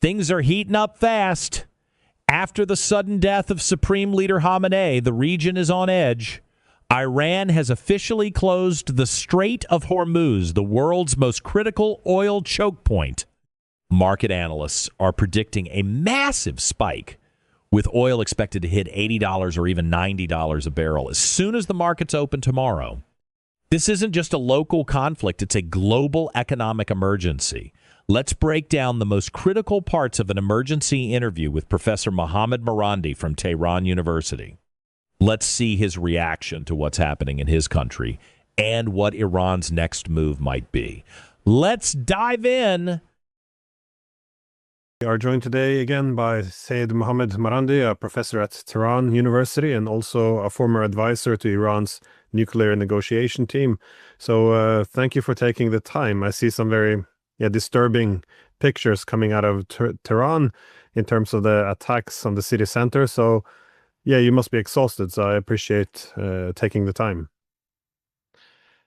Things are heating up fast. After the sudden death of Supreme Leader Khamenei, the region is on edge. Iran has officially closed the Strait of Hormuz, the world's most critical oil choke point. Market analysts are predicting a massive spike, with oil expected to hit $80 or even $90 a barrel as soon as the markets open tomorrow. This isn't just a local conflict, it's a global economic emergency. Let's break down the most critical parts of an emergency interview with Professor Mohammad Marandi from Tehran University. Let's see his reaction to what's happening in his country and what Iran's next move might be. Let's dive in. We are joined today again by Seyed Mohammad Marandi, a professor at Tehran University and also a former advisor to Iran's nuclear negotiation team. So thank you for taking the time. I see some very disturbing pictures coming out of Tehran in terms of the attacks on the city center. So you must be exhausted. So I appreciate taking the time.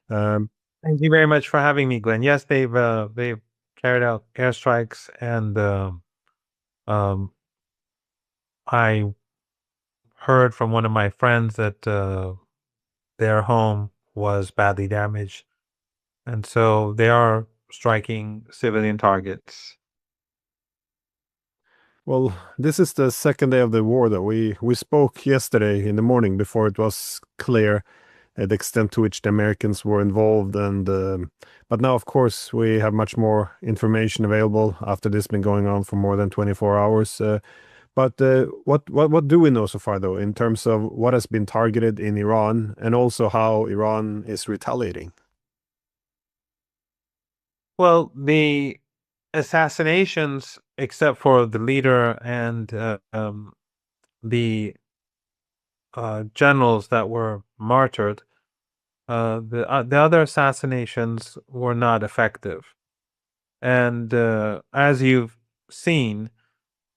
Thank you very much for having me, Glenn. Yes, they've carried out airstrikes, and I heard from one of my friends that their home was badly damaged, and so they are striking civilian targets. Well, this is the second day of the war that we spoke yesterday in the morning before it was clear the extent to which the Americans were involved, and but now, of course, we have much more information available after this been going on for more than 24 hours. But what do we know so far, though, in terms of what has been targeted in Iran and also how Iran is retaliating? Well, the assassinations, except for the leader and the generals that were martyred, the other assassinations were not effective. And as you've seen,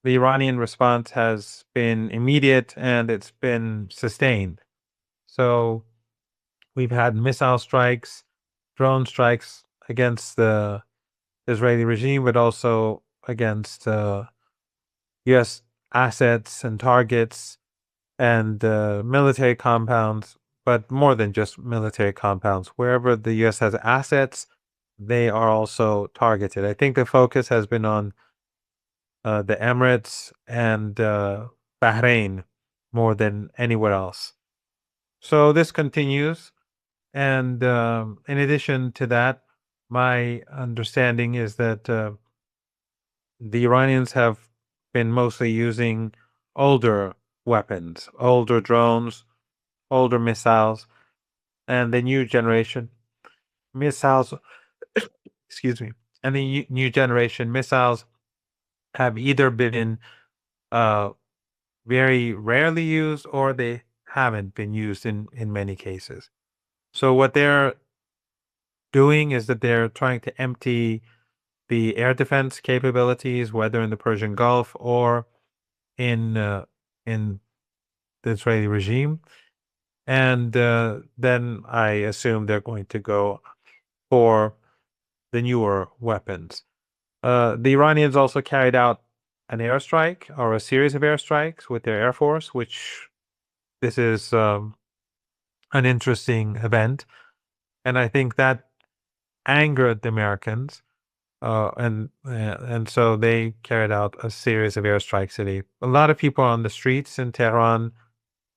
the Iranian response has been immediate and it's been sustained. So we've had missile strikes, drone strikes against the Israeli regime, but also against U.S. assets and targets and military compounds, but more than just military compounds. Wherever the U.S. has assets, they are also targeted. I think the focus has been on the Emirates and Bahrain more than anywhere else. So this continues. And in addition to that, my understanding is that the Iranians have been mostly using older weapons, older drones, older missiles, and the new generation missiles, excuse me, and the new generation missiles have either been very rarely used or they haven't been used in many cases. So what they're doing is that they're trying to empty the air defense capabilities, whether in the Persian Gulf or in the Israeli regime. And then I assume they're going to go for the newer weapons. The Iranians also carried out an airstrike or a series of airstrikes with their Air Force, which this is an interesting event. And I think that angered the Americans. And so they carried out a series of airstrikes today. A lot of people on the streets in Tehran.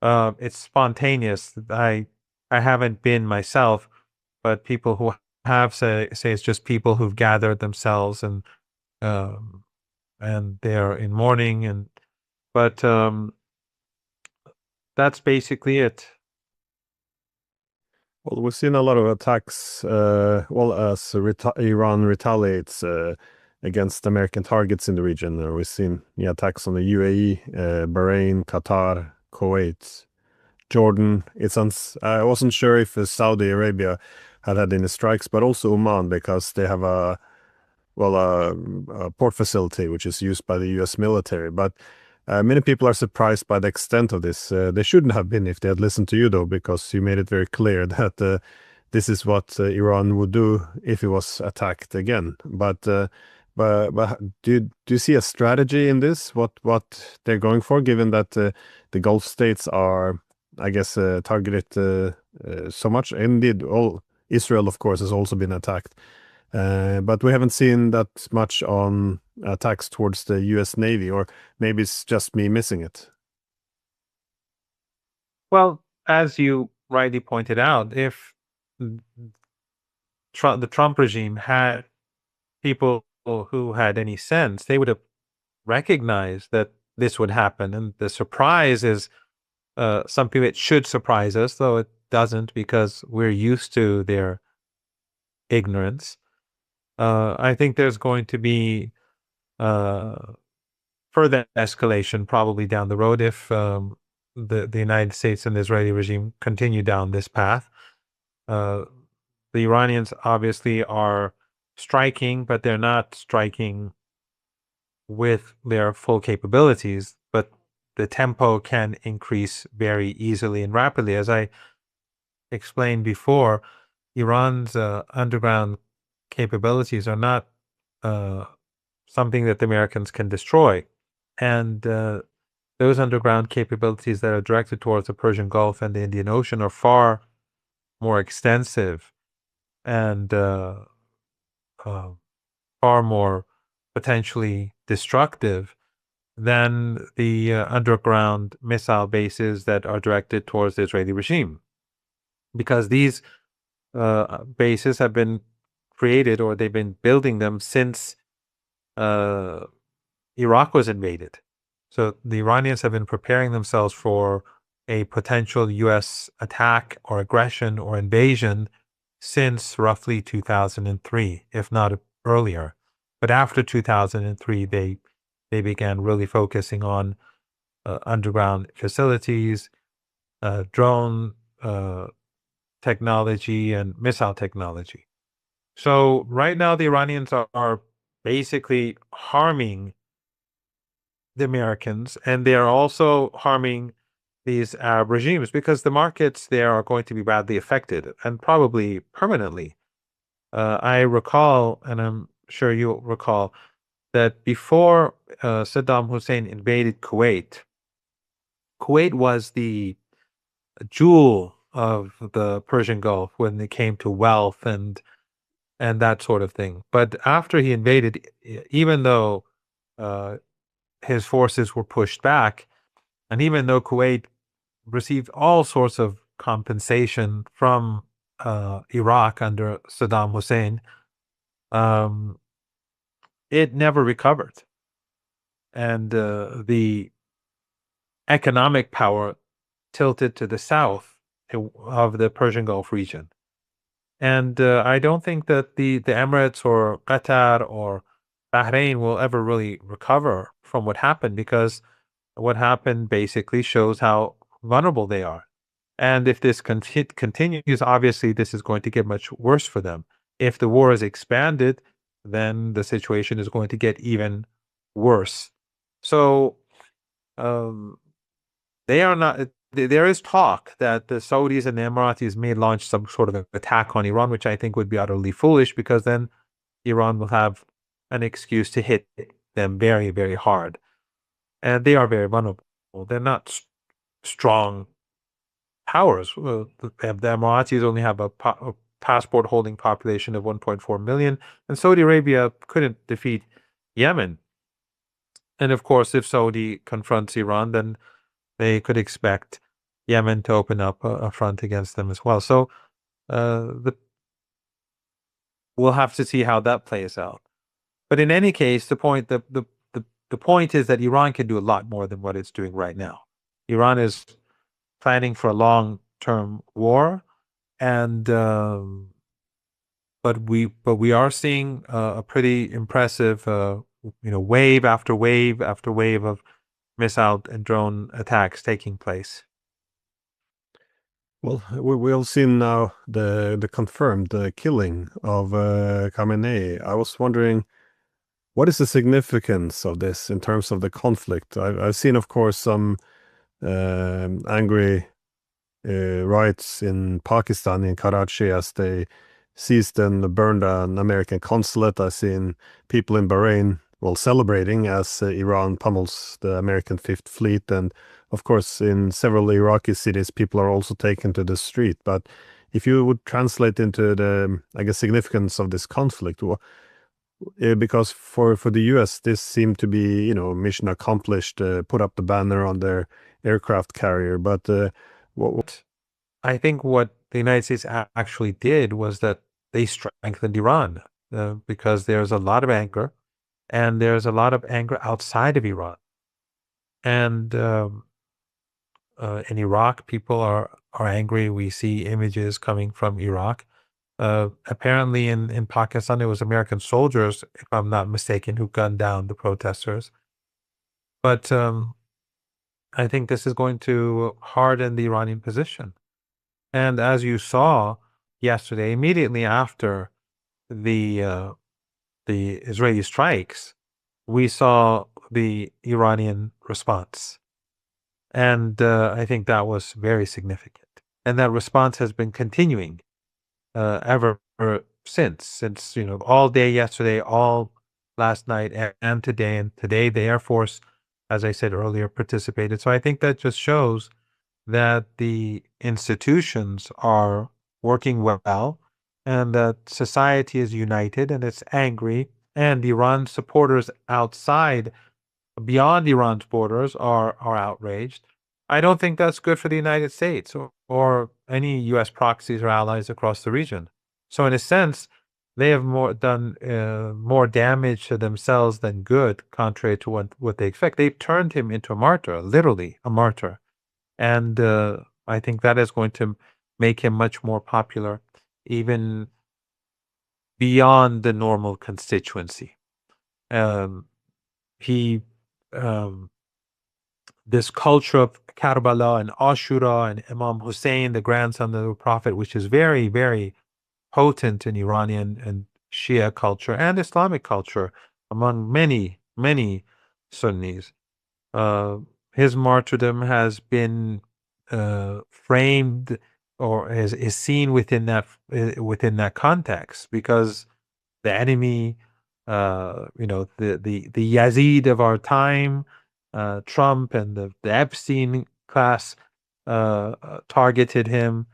It's spontaneous. I haven't been myself, but people who have say it's just people who've gathered themselves and they're in mourning, but that's basically it. Well, we've seen a lot of attacks, as Iran retaliates against American targets in the region. We've seen attacks on the UAE, Bahrain, Qatar, Kuwait, Jordan. I wasn't sure if Saudi Arabia had any strikes, but also Oman, because they have a port facility which is used by the U.S. military. But many people are surprised by the extent of this. They shouldn't have been if they had listened to you, though, because you made it very clear that this is what Iran would do if it was attacked again. But But do you see a strategy in this? What they're going for, given that the Gulf states are, I guess, targeted so much. Indeed, all Israel, of course, has also been attacked, but we haven't seen that much on attacks towards the U.S. Navy, or maybe it's just me missing it. Well, as you rightly pointed out, if the Trump regime had people who had any sense, they would have recognized that this would happen. And the surprise is something that should surprise us, though it doesn't, because we're used to their ignorance. I think there's going to be further escalation probably down the road if the United States and the Israeli regime continue down this path. The Iranians obviously are striking, but they're not striking with their full capabilities, but the tempo can increase very easily and rapidly. As I explained before, Iran's underground capabilities are not something that the Americans can destroy. And those underground capabilities that are directed towards the Persian Gulf and the Indian Ocean are far more extensive and far more potentially destructive than the underground missile bases that are directed towards the Israeli regime. Because these bases have been created, or they've been building them since Iraq was invaded. So the Iranians have been preparing themselves for a potential U.S. attack or aggression or invasion since roughly 2003, if not earlier. But after 2003, they began really focusing on underground facilities, drone technology, and missile technology. So right now, the Iranians are basically harming the Americans, and they are also harming these Arab regimes, because the markets there are going to be badly affected, and probably permanently. I recall, and I'm sure you'll recall, that before Saddam Hussein invaded Kuwait, Kuwait was the jewel of the Persian Gulf when it came to wealth and that sort of thing. But after he invaded, even though his forces were pushed back, and even though Kuwait received all sorts of compensation from Iraq under Saddam Hussein, it never recovered. And the economic power tilted to the south of the Persian Gulf region. And I don't think that the Emirates or Qatar or Bahrain will ever really recover from what happened, because what happened basically shows how vulnerable they are. And if this continues, obviously this is going to get much worse for them. If the war is expanded, then the situation is going to get even worse. So they are not. There is talk that the Saudis and the Emiratis may launch some sort of attack on Iran, which I think would be utterly foolish, because then Iran will have an excuse to hit them very, very hard. And they are very vulnerable. They're not strong powers. The Emiratis only have a passport-holding population of 1.4 million, and Saudi Arabia couldn't defeat Yemen. And of course, if Saudi confronts Iran, then they could expect Yemen to open up a front against them as well. So we'll have to see how that plays out. But in any case, the point is that Iran can do a lot more than what it's doing right now. Iran is planning for a long-term war, and but we are seeing a pretty impressive wave after wave after wave of missile and drone attacks taking place. Well, we'll see now the confirmed killing of Khamenei. I was wondering, what is the significance of this in terms of the conflict? I've seen, of course, some angry riots in Pakistan, in Karachi, as they seized and burned an American consulate. I've seen people in Bahrain, well, celebrating as Iran pummels the American Fifth Fleet. And of course, in several Iraqi cities, people are also taken to the street. But if you would translate into the, I guess, significance of this conflict, because for the U.S., this seemed to be, you know, mission accomplished, put up the banner on their aircraft carrier. But what I think what the United States actually did was that they strengthened Iran because there's a lot of anger, and there's a lot of anger outside of Iran. And in Iraq, people are angry. We see images coming from Iraq. Apparently in Pakistan, it was American soldiers, if I'm not mistaken, who gunned down the protesters. But I think this is going to harden the Iranian position. And as you saw yesterday, immediately after the Israeli strikes, we saw the Iranian response. And I think that was very significant. And that response has been continuing ever since, you know, all day yesterday, all last night, and today. And today, the Air Force, as I said earlier, participated. So I think that just shows that the institutions are working well, and that society is united and it's angry. And Iran supporters outside, beyond Iran's borders, are outraged. I don't think that's good for the United States or any U.S. proxies or allies across the region. So in a sense, they have done more damage to themselves than good, contrary to what they expect. They've turned him into a martyr, literally a martyr. And I think that is going to make him much more popular, even beyond the normal constituency. This culture of Karbala and Ashura and Imam Hussein, the grandson of the Prophet, which is very, very potent in Iranian and Shia culture and Islamic culture among many, many Sunnis. His martyrdom has been framed or is seen within that context, because the enemy, you know, the Yazid of our time, Trump and the Epstein class targeted him,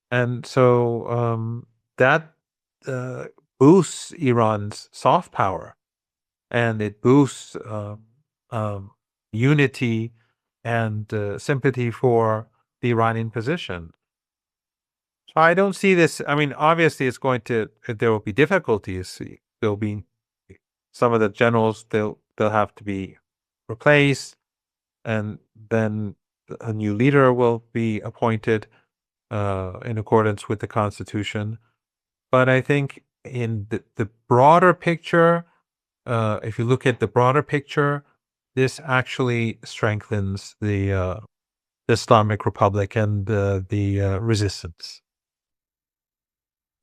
and so that boosts Iran's soft power, and it boosts unity and sympathy for the Iranian position. So I don't see this. I mean, obviously, there will be difficulties. There'll be some of the generals. They'll have to be replaced, and then a new leader will be appointed in accordance with the Constitution. But I think in the broader picture, if you look at the broader picture, this actually strengthens the Islamic Republic and the resistance.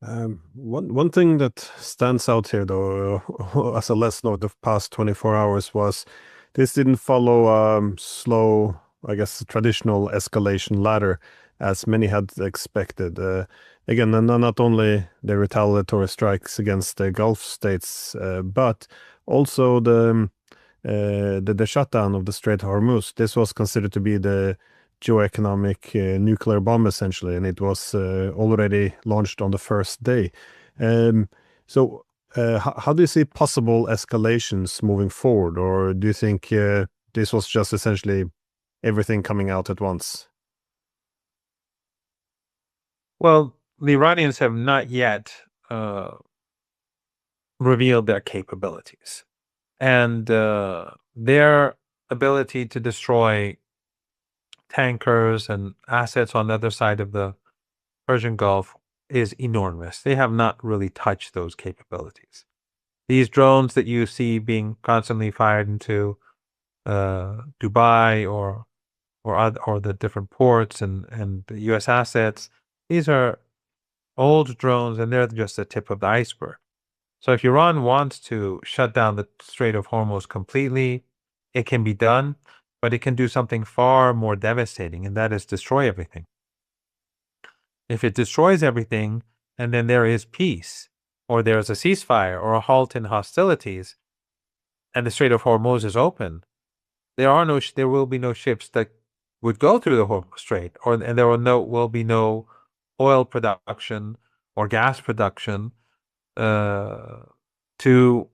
One thing that stands out here, though, as a lesson of the past 24 hours, was this didn't follow slow, I guess, traditional escalation ladder as many had expected. Again, and not only the retaliatory strikes against the Gulf states, but also the shutdown of the Strait of Hormuz. This was considered to be the geoeconomic nuclear bomb, essentially, and it was already launched on the first day. So how do you see possible escalations moving forward, or do you think this was just essentially everything coming out at once? Well, the Iranians have not yet revealed their capabilities, and their ability to destroy tankers and assets on the other side of the Persian Gulf is enormous. They have not really touched those capabilities. These drones that you see being constantly fired into Dubai or the different ports and the U.S. assets, these are old drones, and they're just the tip of the iceberg. So if Iran wants to shut down the Strait of Hormuz completely, it can be done, but it can do something far more devastating, and that is destroy everything. If it destroys everything, and then there is peace, or there's a ceasefire or a halt in hostilities, and the Strait of Hormuz is open, there will be no ships that would go through the Hormuz Strait, and there will be no oil production or gas production to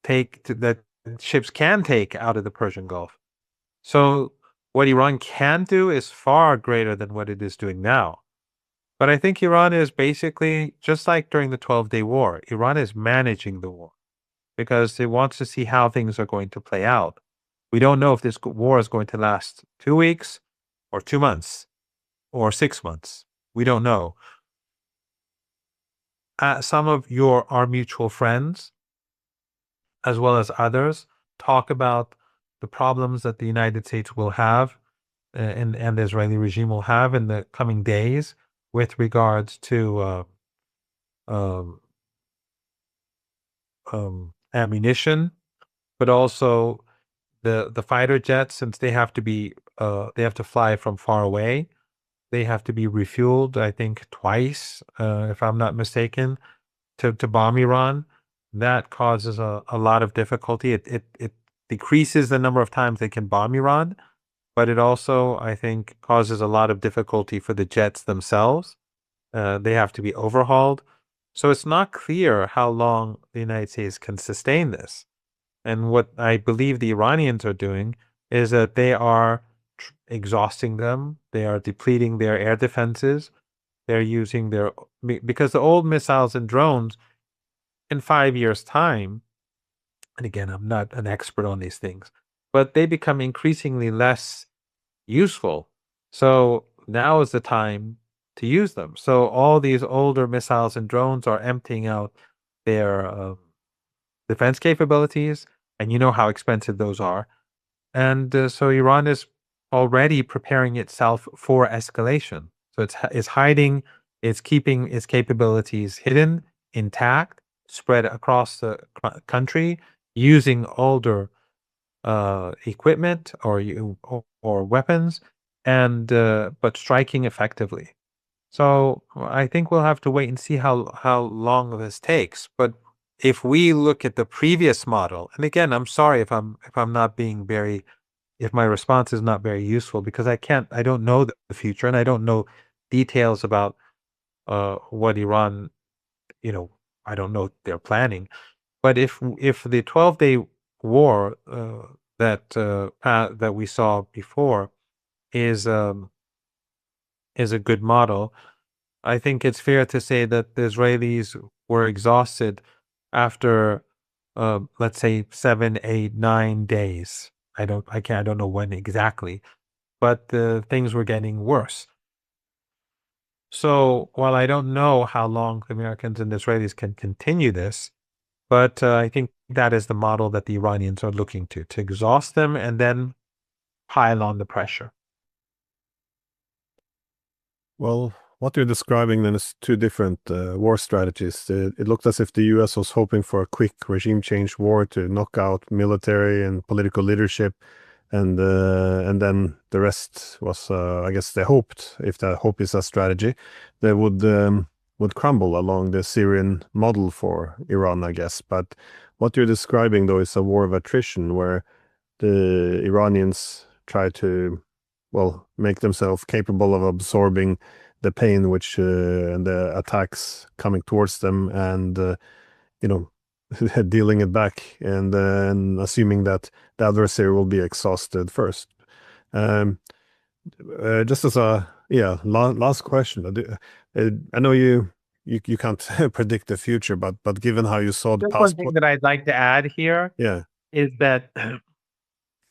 that ships can take out of the Persian Gulf. So what Iran can do is far greater than what it is doing now. But I think Iran is basically, just like during the 12-day war, Iran is managing the war because it wants to see how things are going to play out. We don't know if this war is going to last 2 weeks or 2 months or 6 months. We don't know. Some of our mutual friends, as well as others, talk about the problems that the United States will have and the Israeli regime will have in the coming days with regards to ammunition, but also the fighter jets, since they have to fly from far away. They have to be refueled, I think, twice, if I'm not mistaken, to bomb Iran. That causes a lot of difficulty. It decreases the number of times they can bomb Iran, but it also, I think, causes a lot of difficulty for the jets themselves. They have to be overhauled. So it's not clear how long the United States can sustain this. And what I believe the Iranians are doing is that they are exhausting them. They are depleting their air defenses. They're using because the old missiles and drones in 5 years' time, and again, I'm not an expert on these things, but they become increasingly less useful. So now is the time to use them. So all these older missiles and drones are emptying out their defense capabilities, and you know how expensive those are. And so Iran is already preparing itself for escalation. So it's hiding, it's keeping its capabilities hidden, intact, spread across the country, using older equipment or weapons, and but striking effectively. So I think we'll have to wait and see how long this takes. But if we look at the previous model, and again, I'm sorry if I'm not being if my response is not very useful, because I don't know the future, and I don't know details about what Iran, I don't know they're planning. But if the 12-day war that we saw before is a good model, I think it's fair to say that the Israelis were exhausted after, let's say, 7, 8, 9 days. I don't know when exactly, but things were getting worse. So while I don't know how long the Americans and the Israelis can continue this, but I think that is the model that the Iranians are looking to exhaust them and then pile on the pressure. Well, what you're describing then is two different war strategies. It looked as if the U.S. was hoping for a quick regime change war to knock out military and political leadership, and then the rest was, I guess, they hoped, if that hope is a strategy, they would crumble along the Syrian model for Iran, I guess. But what you're describing, though, is a war of attrition where the Iranians try to, well, make themselves capable of absorbing the pain and the attacks coming towards them, and dealing it back, and assuming that the adversary will be exhausted first. Just as a last question, I know you can't predict the future, but given how you saw the Just past, one thing that I'd like to add here is that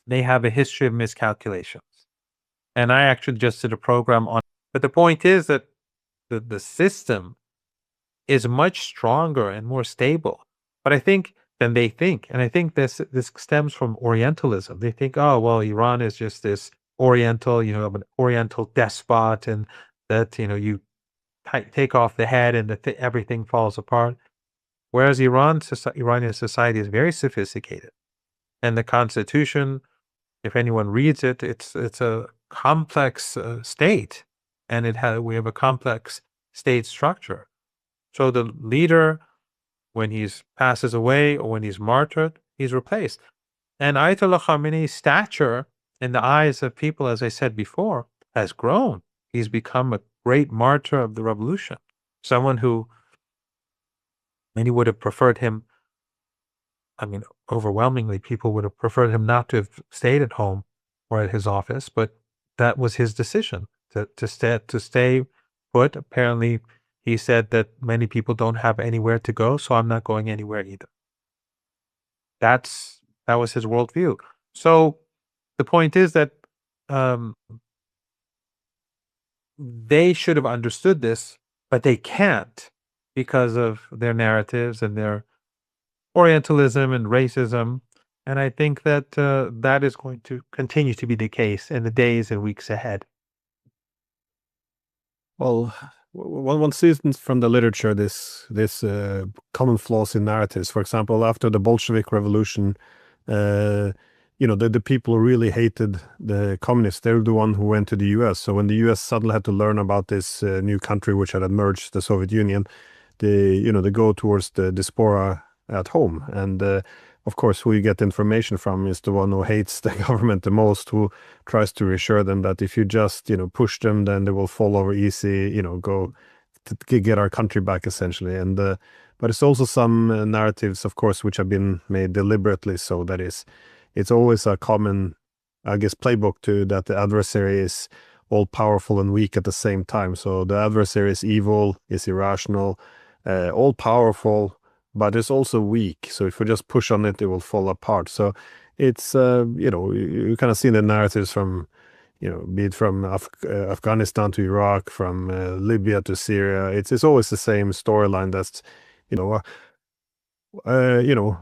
they have a history of miscalculations. And I actually just did a program on, but the point is that the system is much stronger and more stable, but I think than they think. And I think this stems from Orientalism. They think, oh, well, Iran is just this Oriental, an Oriental despot, and that, you take off the head and everything falls apart. Whereas Iranian society is very sophisticated. And the Constitution, if anyone reads it's a complex state, and we have a complex state structure. So the leader, when he passes away or when he's martyred, he's replaced. And Ayatollah Khamenei's stature in the eyes of people, as I said before, has grown. He's become a great martyr of the revolution. Someone who many would have preferred him. I mean, overwhelmingly, people would have preferred him not to have stayed at home or at his office, but that was his decision to stay put. Apparently, he said that many people don't have anywhere to go, so I'm not going anywhere either. That was his worldview. So the point is that they should have understood this, but they can't because of their narratives and their Orientalism and racism. And I think that that is going to continue to be the case in the days and weeks ahead. Well, one sees from the literature this common flaws in narratives. For example, after the Bolshevik Revolution, the people who really hated the communists, they're the one who went to the U.S. So when the U.S. suddenly had to learn about this new country which had emerged, the Soviet Union, they go towards the diaspora at home. And of course, who you get information from is the one who hates the government the most, who tries to reassure them that if you just, push them, then they will fall over easy, go to get our country back, essentially. And but it's also some narratives, of course, which have been made deliberately. So that it's always a common, I guess, playbook to that the adversary is all powerful and weak at the same time. So the adversary is evil, is irrational, all powerful, but it's also weak. So if we just push on it, it will fall apart. So it's, you kind of see the narratives from, be it from Afghanistan to Iraq, from Libya to Syria. It's always the same storyline that's,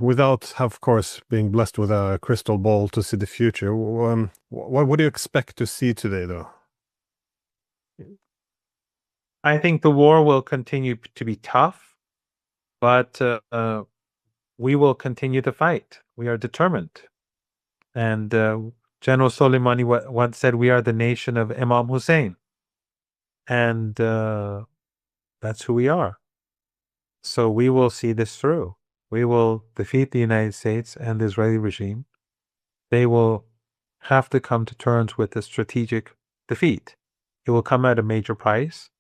without, of course, being blessed with a crystal ball to see the future. What do you expect to see today, though? I think the war will continue to be tough, but we will continue to fight. We are determined. And General Soleimani once said, "We are the nation of Imam Hussein." And that's who we are. So we will see this through. We will defeat the United States and the Israeli regime. They will have to come to terms with a strategic defeat. It will come at a major price,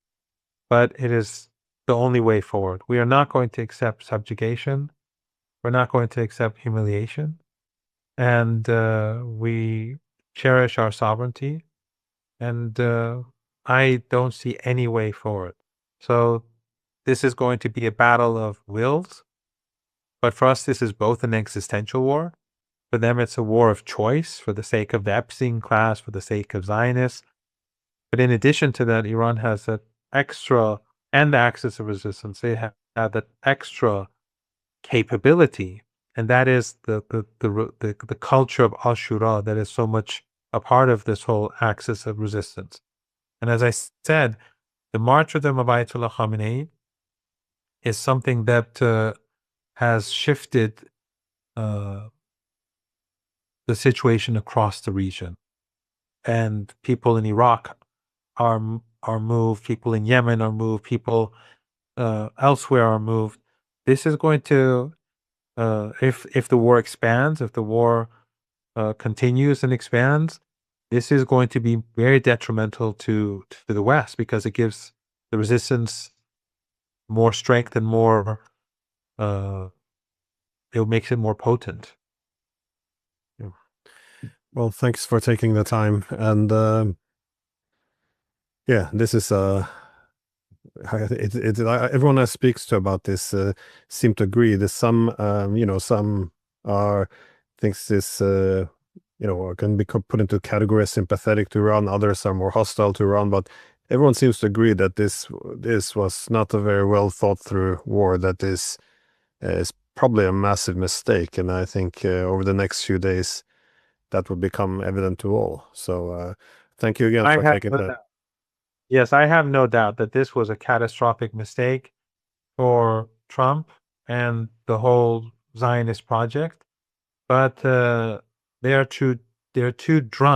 but it is the only way forward. We are not going to accept subjugation. We're not going to accept humiliation. And we cherish our sovereignty. And I don't see any way forward. So this is going to be a battle of wills. But for us, this is both an existential war. For them, it's a war of choice for the sake of the Epstein class, for the sake of Zionists. But in addition to that, Iran has that extra, and the axis of resistance, they have that extra capability. And that is the culture of Ashura that is so much a part of this whole axis of resistance. And as I said, the martyrdom of Ayatollah Khamenei is something that has shifted the situation across the region. And people in Iraq are moved, people in Yemen are moved, people elsewhere are moved. This is going to, if the war expands, if the war continues and expands, this is going to be very detrimental to the West, because it gives the resistance more strength and more, it makes it more potent. Well, thanks for taking the time. And this is everyone I speaks to about this seem to agree. There's some, some are thinks this, can be put into category as sympathetic to Iran. Others are more hostile to Iran, but everyone seems to agree that this was not a very well thought through war. That is probably a massive mistake, and I think over the next few days that will become evident to all. So thank you again for taking that. Yes, I have no doubt that this was a catastrophic mistake for Trump and the whole Zionist project. But they are too drunk